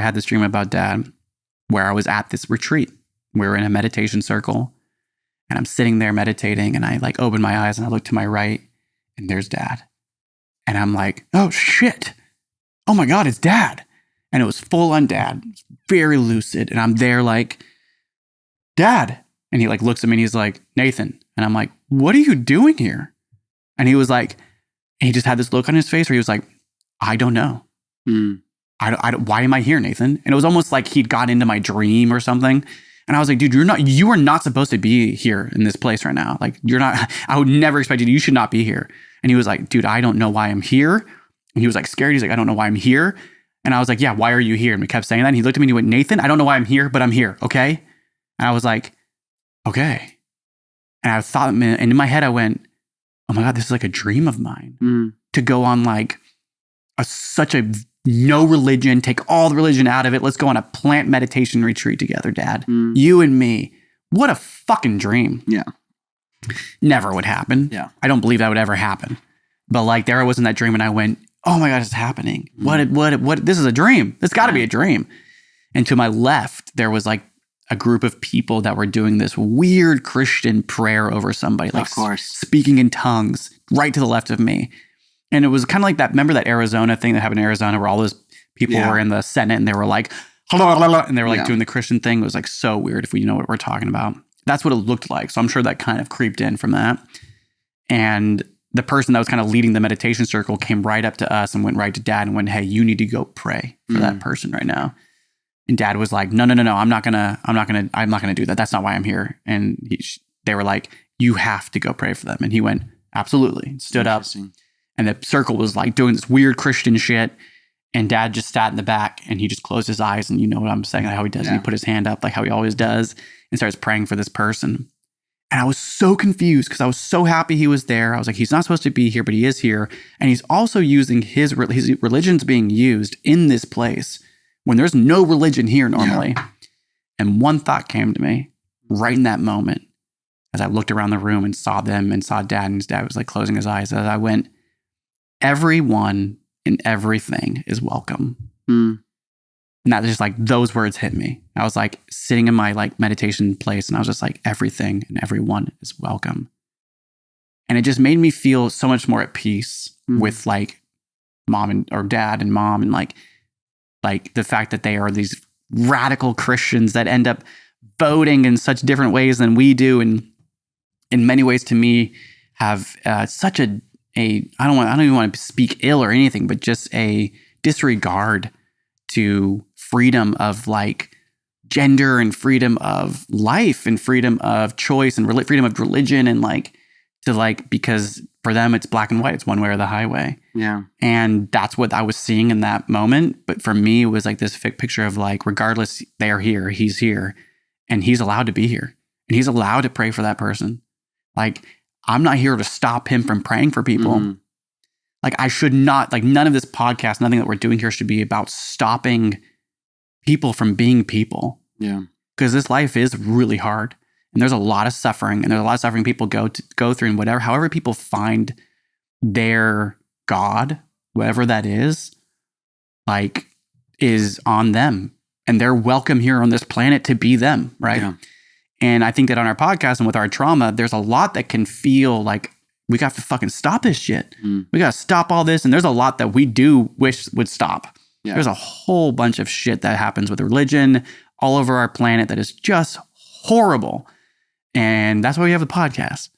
had this dream about Dad where I was at this retreat. We were in a meditation circle and I'm sitting there meditating and I like open my eyes and I look to my right and there's Dad. And I'm like, oh shit. Oh my God, it's Dad. And it was full on Dad, very lucid. And I'm there like, Dad. And he like looks at me and he's like, Nathan. And I'm like, what are you doing here? And he was like, he just had this look on his face where he was like, I don't know. Why am I here, Nathan? And it was almost like he'd got into my dream or something. And I was like, dude, you are not supposed to be here in this place right now. Like, I would never expect you should not be here. And he was like, dude, I don't know why I'm here. And he was like scared. He's like, I don't know why I'm here. And I was like, yeah, why are you here? And we kept saying that. And he looked at me and he went, Nathan, I don't know why I'm here, but I'm here. Okay. And I was like, okay. And I thought, and in my head, I went, oh my God, this is like a dream of mine to go on like such a no religion, take all the religion out of it. Let's go on a plant meditation retreat together, Dad. You and me. What a fucking dream. Yeah. Never would happen. Yeah. I don't believe that would ever happen. But like there I was in that dream and I went, oh my God, it's happening. What, this is a dream. This got to be a dream. And to my left, there was like a group of people that were doing this weird Christian prayer over somebody, like speaking in tongues right to the left of me. And it was kind of like that, remember that Arizona thing that happened in Arizona where all those people were in the Senate and they were like, and they were like doing the Christian thing. It was like so weird if we know what we're talking about. That's what it looked like. So I'm sure that kind of creeped in from that. And the person that was kind of leading the meditation circle came right up to us and went right to Dad and went, hey, you need to go pray for that person right now. And Dad was like, no, I'm not gonna do that. That's not why I'm here. And they were like, you have to go pray for them. And he went, absolutely. Stood up. And the circle was like doing this weird Christian shit. And Dad just sat in the back and he just closed his eyes. And you know what I'm saying, like how he does. Yeah. And he put his hand up like how he always does and starts praying for this person. And I was so confused because I was so happy he was there. I was like, he's not supposed to be here, but he is here. And he's also using his religion's being used in this place when there's no religion here normally. Yeah. And one thought came to me right in that moment as I looked around the room and saw them and saw Dad, and his dad was like closing his eyes. As I went, everyone and everything is welcome. And that just like those words hit me. I was like sitting in my like meditation place and I was just like, everything and everyone is welcome. And it just made me feel so much more at peace with like mom or dad and mom and like the fact that they are these radical Christians that end up voting in such different ways than we do. And in many ways to me have such I don't even want to speak ill or anything, but just a disregard to freedom of like gender and freedom of life and freedom of choice and freedom of religion and like to like, because for them it's black and white, it's one way or the highway. Yeah. And that's what I was seeing in that moment. But for me, it was like this picture of like, regardless, they're here, he's here, and he's allowed to be here and he's allowed to pray for that person. Like, I'm not here to stop him from praying for people. Like I should not, like none of this podcast, nothing that we're doing here should be about stopping people from being people. Yeah. Because this life is really hard and there's a lot of suffering and there's a lot of suffering people go through and however people find their God, whatever that is, like is on them and they're welcome here on this planet to be them. Right. Yeah. And I think that on our podcast and with our trauma, there's a lot that can feel like we got to fucking stop this shit. We got to stop all this. And there's a lot that we do wish would stop. Yeah. There's a whole bunch of shit that happens with religion all over our planet that is just horrible. And that's why we have the podcast.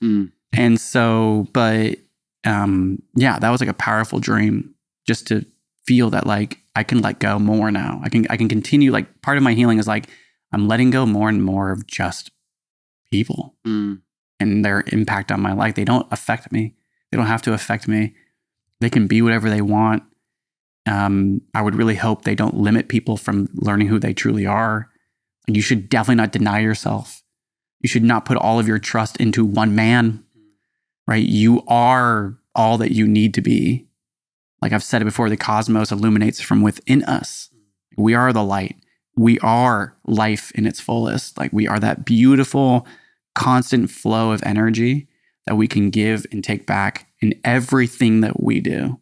And so, but yeah, that was like a powerful dream just to feel that like I can let go more now. I can continue. Like part of my healing is like, I'm letting go more and more of just people and their impact on my life. They don't affect me. They don't have to affect me. They can be whatever they want. I would really hope they don't limit people from learning who they truly are. And you should definitely not deny yourself. You should not put all of your trust into one man, right? You are all that you need to be. Like I've said it before, the cosmos illuminates from within us. We are the light. We are life in its fullest. Like we are that beautiful, constant flow of energy that we can give and take back in everything that we do.